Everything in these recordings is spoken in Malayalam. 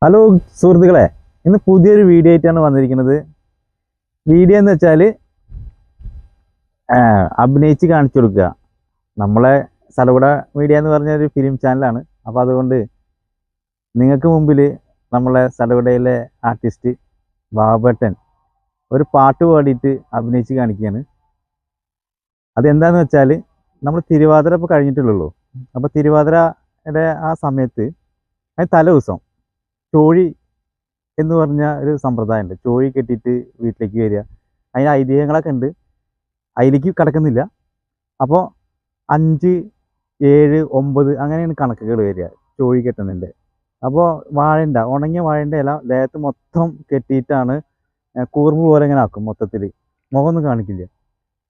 ഹലോ സുഹൃത്തുക്കളെ, ഇന്ന് പുതിയൊരു വീഡിയോ ആയിട്ടാണ് വന്നിരിക്കുന്നത്. വീഡിയോ എന്ന് വെച്ചാൽ അഭിനയിച്ച് കാണിച്ചു കൊടുക്കുക. നമ്മളെ സലകുട മീഡിയ എന്ന് പറഞ്ഞൊരു ഫിലിം ചാനലാണ്. അപ്പോൾ അതുകൊണ്ട് നിങ്ങൾക്ക് മുമ്പിൽ നമ്മളെ സലകുടയിലെ ആർട്ടിസ്റ്റ് ബാബേട്ടൻ ഒരു പാട്ട് പാടിയിട്ട് അഭിനയിച്ച് കാണിക്കുകയാണ്. അതെന്താണെന്ന് വെച്ചാൽ നമ്മൾ തിരുവാതിര ഇപ്പോൾ കഴിഞ്ഞിട്ടുള്ളൂ. അപ്പോൾ തിരുവാതിരയുടെ ആ സമയത്ത് അതിന് തലേ ദിവസം ചോഴി എന്ന് പറഞ്ഞ ഒരു സമ്പ്രദായമുണ്ട്. ചോഴി കെട്ടിയിട്ട് വീട്ടിലേക്ക് വരിക, അതിന് ഐതിഹ്യങ്ങളൊക്കെ ഉണ്ട്, അതിലേക്ക് കിടക്കുന്നില്ല. അപ്പോൾ 5, 7, 9 അങ്ങനെയാണ് കണക്കുകൾ വരിക ചോഴി കെട്ടുന്നതിൻ്റെ. അപ്പോൾ ഉണങ്ങിയ വാഴൻ്റെ ഇല ദേഹത്ത് മൊത്തം കെട്ടിയിട്ടാണ് കൂർമ്പ് പോലെ ഇങ്ങനെ ആക്കും. മൊത്തത്തിൽ മുഖമൊന്നും കാണിക്കില്ല.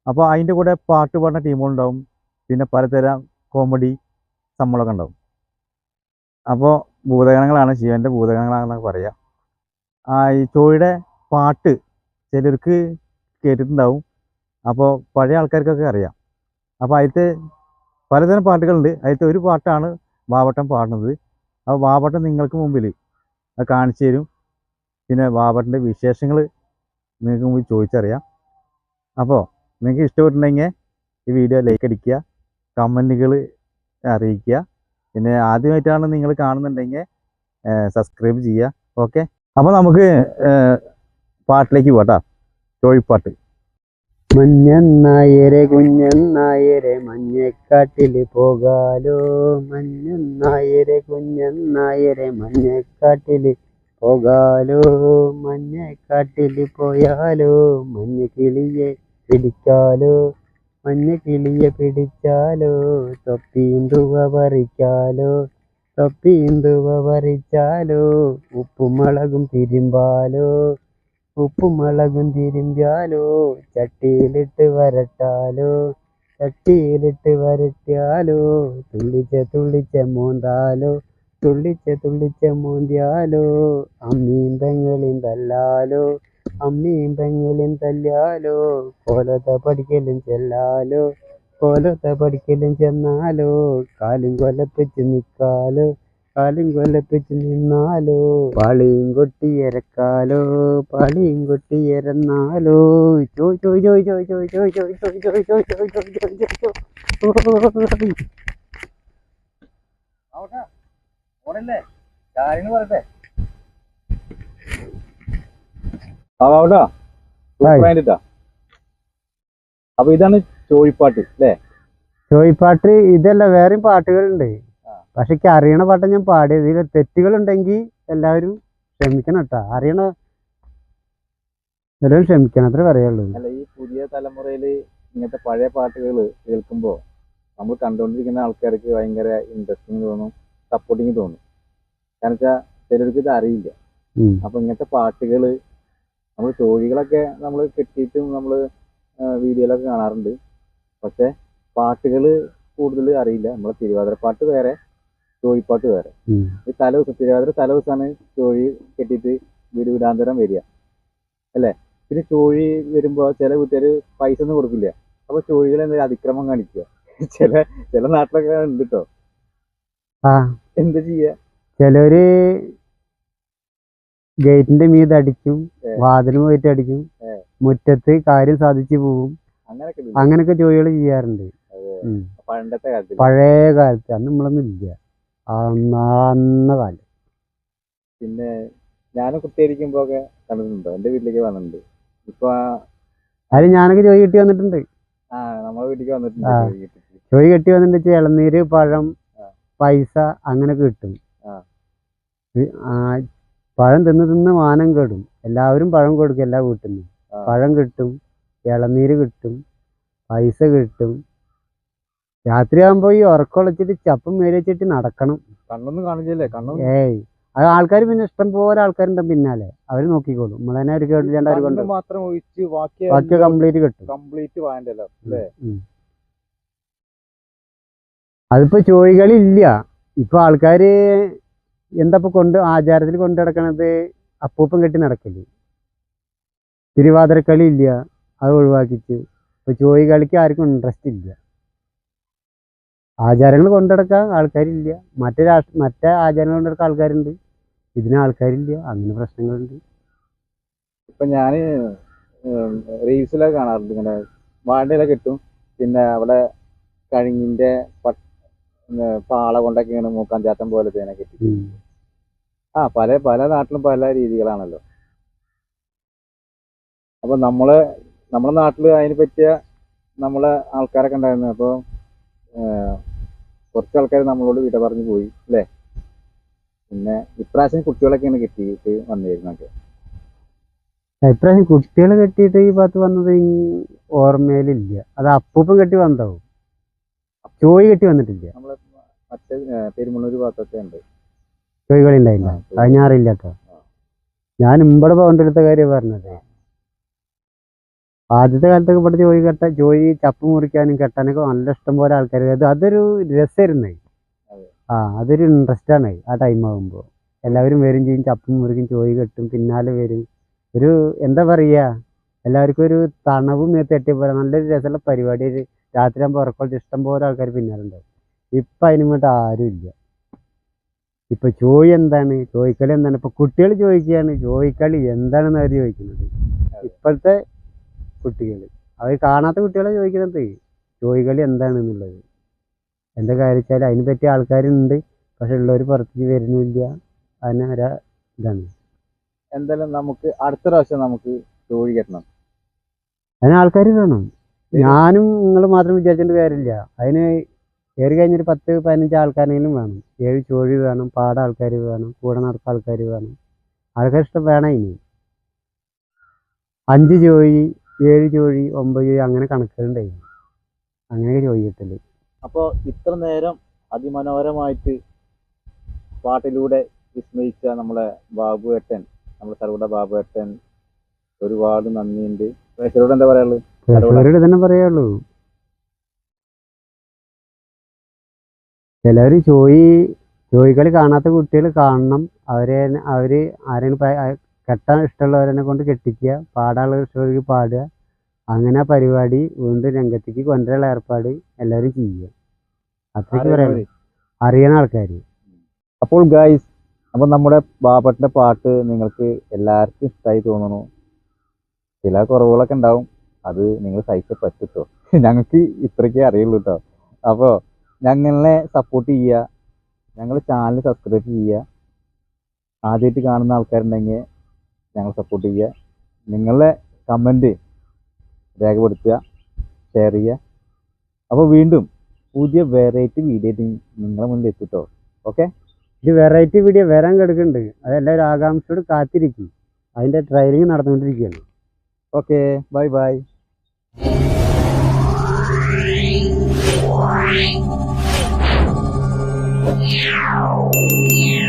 അപ്പോൾ അതിൻ്റെ കൂടെ പാട്ട് പാടുന്ന ടീമുകളുണ്ടാവും, പിന്നെ പലതരം കോമഡി സംഭവങ്ങളൊക്കെ ഉണ്ടാവും. അപ്പോൾ ഭൂതഗണങ്ങളാണ്, ശിവൻ്റെ ഭൂതഗണങ്ങളാണെന്നൊക്കെ പറയാം. ഈ ചോഴിയുടെ പാട്ട് ചിലർക്ക് കേട്ടിട്ടുണ്ടാവും, അപ്പോൾ പഴയ ആൾക്കാർക്കൊക്കെ അറിയാം. അപ്പോൾ അതിലത്തെ പലതരം പാട്ടുകളുണ്ട്. അതിലത്തെ ഒരു പാട്ടാണ് ബാബേട്ടൻ പാടുന്നത്. അപ്പോൾ ബാബേട്ടൻ നിങ്ങൾക്ക് മുമ്പിൽ അത് കാണിച്ചു തരും. പിന്നെ ബാബേട്ടൻ്റെ വിശേഷങ്ങൾ നിങ്ങൾക്ക് മുമ്പിൽ ചോദിച്ചറിയാം. അപ്പോൾ നിങ്ങൾക്ക് ഇഷ്ടപ്പെട്ടിട്ടുണ്ടെങ്കിൽ ഈ വീഡിയോ ലൈക്ക് അടിക്കുക, കമൻറ്റുകൾ അറിയിക്കുക. പിന്നെ ആദ്യമായിട്ടാണ് നിങ്ങൾ കാണുന്നുണ്ടെങ്കിൽ സബ്സ്ക്രൈബ് ചെയ്യുക. ഓക്കെ, അപ്പോൾ നമുക്ക് പാട്ടിലേക്ക് പോട്ടാ. ചോഴിപ്പാട്ട്. മഞ്ഞന്നായരെ കുഞ്ഞന്നായരെ മഞ്ഞക്കാട്ടിൽ പോകാലോ, മഞ്ഞന്നായരെ കുഞ്ഞന്നായരെ മഞ്ഞക്കാട്ടിൽ പോകാലോ, മഞ്ഞക്കാട്ടിൽ പോയാലോ മഞ്ഞ കിളിയെ പിടിക്കാലോ, മഞ്ഞ കിളിയെ പിടിച്ചാലോ തൊപ്പിന്തുവ പറിക്കാലോ, തൊപ്പിന്തുവ പറിച്ചാലോ ഉപ്പും മുളകും തിരുമ്പാലോ, ഉപ്പും മുളകും തിരുമ്പാലോ ചട്ടിയിലിട്ട് വരട്ടാലോ, ചട്ടിയിലിട്ട് വരട്ടിയാലോ തുള്ളിച്ച മൂന്താലോ, തുള്ളിച്ച മൂന്തിയാലോ അമ്മീം പെങ്ങളും തല്ലാലോ, അമ്മീം പെങ്ങളും തല്ലാലോ കോലത്തെ പഠിക്കലും ചെല്ലാലോ, കോലത്തെ പഠിക്കലും ചെന്നാലോ കാലും കൊലപ്പിച്ച് നിൽക്കാലോ, കാലും കൊലപ്പിച്ച് നിന്നാലോ പാളിയും കൊട്ടി ഇരക്കാലോ, പാളിയും കൊട്ടി ഇരന്നാലോ ചോയ് ചോയ് ചോയ് ചോയ് ചോയ് ചോയ് ചോയ് ചോയ് ചോയ് ചോയ് ചോയ് ചോയ് ചോയ് ചോയ് ചോയ്. അപ്പൊ ഇതാണ് ചോഴിപ്പാട്ട് അല്ലേ? ചോയ്പാട്ട് ഇതല്ല, വേറെയും പാട്ടുകളുണ്ട്. പക്ഷെ എനിക്ക് അറിയണ പാട്ട് ഞാൻ പാടിയത്. ഇതിൽ തെറ്റുകളുണ്ടെങ്കിൽ എല്ലാവരും ക്ഷമിക്കണം കേട്ടോ. എല്ലാവരും ക്ഷമിക്കണം, അത്രേ പറയുള്ളൂ. അല്ല, ഈ പുതിയ തലമുറയിൽ ഇങ്ങനത്തെ പഴയ പാട്ടുകൾ കേൾക്കുമ്പോൾ നമ്മൾ കണ്ടുകൊണ്ടിരിക്കുന്ന ആൾക്കാർക്ക് ഭയങ്കര ഇൻട്രസ്റ്റിങ് തോന്നും, സപ്പോർട്ടിങ് തോന്നും. കാരണം വെച്ചാൽ ചിലർക്ക് ഇത് അറിയില്ല. അപ്പൊ ഇങ്ങനത്തെ പാട്ടുകൾ നമ്മൾ ചോഴികളൊക്കെ നമ്മൾ കെട്ടിയിട്ടും നമ്മൾ വീഡിയോയിലൊക്കെ കാണാറുണ്ട്. പക്ഷെ പാട്ടുകൾ കൂടുതൽ അറിയില്ല. നമ്മളെ തിരുവാതിരപ്പാട്ട് വേറെ, ചോഴിപ്പാട്ട് വേറെ. ഈ തലേദിവസം തിരുവാതിര തലേദിവസമാണ് ചോഴി കെട്ടിയിട്ട് വീടാന്തരം വരിക അല്ലേ? പിന്നെ ചോഴി വരുമ്പോൾ ചില വീട്ടുകാർ പൈസ ഒന്നും കൊടുക്കില്ല. അപ്പൊ ചോഴികൾ എന്തെങ്കിലും അതിക്രമം കാണിക്കുക ചില നാട്ടിലൊക്കെ ഉണ്ട് കേട്ടോ. എന്താ ചെയ്യാ? ചിലര് ഗേറ്റിന്റെ മീത് അടിക്കും, വാതിലും പോയിട്ട് അടിക്കും, മുറ്റത്ത് കാര്യം സാധിച്ചു പോവും. അങ്ങനൊക്കെ ജോലികൾ ചെയ്യാറുണ്ട് പണ്ടത്തെ കാലത്ത്. പഴയ കാലത്ത് അന്ന് നമ്മളൊന്നും ഇല്ല, അന്ന കാലം. പിന്നെ ഞാനും കുട്ടിയായിരിക്കുമ്പോ ഒക്കെ കണ്ടിട്ടുണ്ടോ? എന്റെ വീട്ടിലേക്ക് വന്നിട്ടുണ്ട്. ഇപ്പൊ അതിൽ ഞാനൊക്കെ ജോലി കിട്ടി വന്നിട്ടുണ്ട്. നമ്മളെ വീട്ടിലേക്ക് വന്നിട്ടുണ്ട്. ജോലി കെട്ടി വന്നിട്ട് ഇളനീര്, പഴം, പൈസ അങ്ങനൊക്കെ കിട്ടും. പഴം തിന്ന് മാനം കേടും. എല്ലാവരും പഴം കൊടുക്കും, എല്ലാ വീട്ടിൽ നിന്നും പഴം കിട്ടും, ഇളനീര് കിട്ടും, പൈസ കിട്ടും. രാത്രിയാകുമ്പോ ഈ ഉറക്കൊളച്ചിട്ട് ചപ്പം മേലെ വെച്ചിട്ട് നടക്കണം. കണ്ണൊന്നും കാണില്ലേ? ഏയ്, അത് ആൾക്കാർ പിന്നെ ഇഷ്ടം പോലെ ആൾക്കാരുണ്ടാവും പിന്നാലെ, അവര് നോക്കിക്കോളും. നമ്മളതിനെ ഒരു കേട്ടില്ല, ബാക്കി കംപ്ലീറ്റ് കിട്ടും. അതിപ്പോ ചോഴികളില്ല. ഇപ്പൊ ആൾക്കാര് എന്താ ആചാരത്തിൽ കൊണ്ടു നടക്കണത്? അപ്പൂപ്പം കെട്ടി നടക്കല്. തിരുവാതിരക്കളി ഇല്ല, അത് ഒഴിവാക്കിച്ചു. ഇപ്പൊ ചോഴി കളിക്ക് ആർക്കും ഇൻട്രസ്റ്റ് ഇല്ല. ആചാരങ്ങൾ കൊണ്ടുനടക്കാൻ ആൾക്കാരില്ല. മറ്റേ ആചാരങ്ങൾ കൊണ്ടുനടക്കാൻ ആൾക്കാരുണ്ട്. ഇതിന് ആൾക്കാരില്ല, അങ്ങനെ പ്രശ്നങ്ങളുണ്ട്. ഇപ്പൊ ഞാന് റീൽസിലൊക്കെ കാണാറുണ്ട്, ഇങ്ങനെ വാഴയില കിട്ടും, പിന്നെ അവിടെ കഴിഞ്ഞിന്റെ പാള കൊണ്ടൊക്കെ ഇങ്ങനെ മൂക്കാൻ ചാത്തം പോലെ തേനെ കിട്ടി. പല പല നാട്ടിലും പല രീതികളാണല്ലോ. അപ്പൊ നമ്മുടെ നാട്ടില് അതിന് പറ്റിയ നമ്മളെ ആൾക്കാരൊക്കെ ഉണ്ടായിരുന്നു. അപ്പൊ കുറച്ച് ആൾക്കാർ നമ്മളോട് വിട പറഞ്ഞു പോയി അല്ലേ. പിന്നെ ഇപ്രാവശ്യം കുട്ടികളൊക്കെയാണ് കിട്ടിയിട്ട് വന്നിരുന്നൊക്കെ. ഇപ്രാവശ്യം കുട്ടികളെ കെട്ടിയിട്ട് ഈ ഭാഗത്ത് വന്നത് ഓർമ്മയിലില്ല. അത് അപ്പൂപ്പം കെട്ടി വന്നതാവും, ചോയി കെട്ടി വന്നിട്ടില്ല. നമ്മളെ മറ്റേ പെരുമണ്ണൂർ ഭാഗത്തൊക്കെ ഉണ്ട് ചോയ്കളി ഉണ്ടായില്ല, അത് ഞാൻ അറിയില്ല കേട്ടോ. ഞാൻ ഇമ്പടെ പോകണ്ടെടുത്ത കാര്യം പറഞ്ഞത്. ആദ്യത്തെ കാലത്തൊക്കെ ഇവിടെ ജോയി ചപ്പ് മുറിക്കാനും കെട്ടാനൊക്കെ നല്ല ഇഷ്ടം പോലെ ആൾക്കാർ. അതൊരു രസമായിരുന്നു. അതൊരു ഇൻട്രസ്റ്റ് ആണ്. ആ ടൈം ആകുമ്പോൾ എല്ലാവരും വരും ചെയ്യും, ചപ്പും മുറിക്കും, ജോയി കെട്ടും, പിന്നാലെ വരും. ഒരു എന്താ പറയുക, എല്ലാവർക്കും ഒരു തണവും തട്ടിയ പോലെ നല്ലൊരു രസമുള്ള പരിപാടി. രാത്രി ആകുമ്പോൾ ഉറക്കോട്ട് ഇഷ്ടം പോലെ ആൾക്കാർ പിന്നാലെ ഉണ്ടാവും. ഇപ്പം അതിന് വേണ്ടി ആരും ഇല്ല. ഇപ്പൊ ചോയി എന്താണ്, ചോയ്ക്കളി എന്താണ്, ഇപ്പൊ കുട്ടികൾ ചോദിക്കുകയാണ് ചോയ്ക്കളി എന്താണെന്ന് അവർ ചോദിക്കുന്നത്. ഇപ്പോഴത്തെ കുട്ടികൾ, അവർ കാണാത്ത കുട്ടികളെ ചോദിക്കുന്നത് ചോയ്കളി എന്താണെന്നുള്ളത്. എന്താ കാര്യം വെച്ചാൽ അതിനെ പറ്റിയ ആൾക്കാരുണ്ട്, പക്ഷെ ഉള്ളവർ പുറത്തേക്ക് വരുന്നില്ല. അതിന് ഇതാണ്. എന്തായാലും നമുക്ക് അടുത്ത പ്രാവശ്യം നമുക്ക് ചോഴി കെട്ടണം. അതിന് ആൾക്കാർ വേണം. ഞാനും നിങ്ങൾ മാത്രം വിചാരിച്ചിട്ട് കാര്യമില്ല. അതിന് കയറി കഴിഞ്ഞൊരു 10-15 ആൾക്കാരെങ്കിലും വേണം. 7 ചോഴി വേണം, പാട ആൾക്കാർ വേണം, കൂടെ നടത്ത ആൾക്കാർ വേണം. ആൾക്കാർ ഇഷ്ടം വേണം. ഇനി 5 ചോഴി, 7 ചോഴി, 9 ചോഴി അങ്ങനെ കണക്കുകളുണ്ടായി. അങ്ങനെയൊക്കെ ചോഴി കിട്ടല്. അപ്പോൾ ഇത്ര നേരം അതിമനോഹരമായിട്ട് പാട്ടിലൂടെ വിസ്മയിച്ച നമ്മളെ ബാബുവേട്ടൻ, നമ്മുടെ സർവ്വ ബാബുവേട്ടൻ, ഒരുപാട് നന്ദിയുണ്ട്. പ്രേക്ഷകരോട് എന്താ പറയാനുള്ളത്? പ്രേക്ഷകരോട് തന്നെ പറയുള്ളൂ. എല്ലാവരും ചോയ്കളി കാണാത്ത കുട്ടികൾ കാണണം. അവര് ആരെങ്കിലും കെട്ടാൻ ഇഷ്ടമുള്ളവരെ കൊണ്ട് കെട്ടിക്കുക, പാടാനുള്ള ഇഷ്ടമുള്ളവർക്ക് പാടുക. അങ്ങനെ ആ പരിപാടി വീണ്ടും രംഗത്തേക്ക് കൊണ്ടുവരാനുള്ള ഏർപ്പാട് എല്ലാവരും ചെയ്യുക. അത്രയ്ക്ക് പറയാനുള്ളൂ, അറിയണ ആൾക്കാർ. അപ്പോൾ ഗായ്സ്, അപ്പോൾ നമ്മുടെ ബാബുവേട്ടൻ്റെ പാട്ട് നിങ്ങൾക്ക് എല്ലാവർക്കും ഇഷ്ടമായി തോന്നുന്നു. ചില കുറവുകളൊക്കെ ഉണ്ടാവും, അത് നിങ്ങൾ സഹിച്ച് പറ്റുട്ടോ. ഞങ്ങൾക്ക് ഇത്രയ്ക്കേ അറിയുള്ളൂ കേട്ടോ. അപ്പോൾ ഞങ്ങളെ സപ്പോർട്ട് ചെയ്യുക, ഞങ്ങൾ ചാനൽ സബ്സ്ക്രൈബ് ചെയ്യുക. ആദ്യമായിട്ട് കാണുന്ന ആൾക്കാരുണ്ടെങ്കിൽ ഞങ്ങൾ സപ്പോർട്ട് ചെയ്യുക. നിങ്ങളുടെ കമൻറ്റ് രേഖപ്പെടുത്തുക, ഷെയർ ചെയ്യുക. അപ്പോൾ വീണ്ടും പുതിയ വെറൈറ്റി വീഡിയോ നിങ്ങളുടെ മുന്നിൽ എത്തിട്ടോ. ഓക്കെ, ഇത് വെറൈറ്റി വീഡിയോ വരാൻ കിടക്കുന്നുണ്ട്. അതെല്ലാവരും ആകാംക്ഷയോട് കാത്തിരിക്കും. അതിൻ്റെ ട്രയലിംഗ് നടന്നുകൊണ്ടിരിക്കുകയാണ്. Okay, bye bye. Yeah.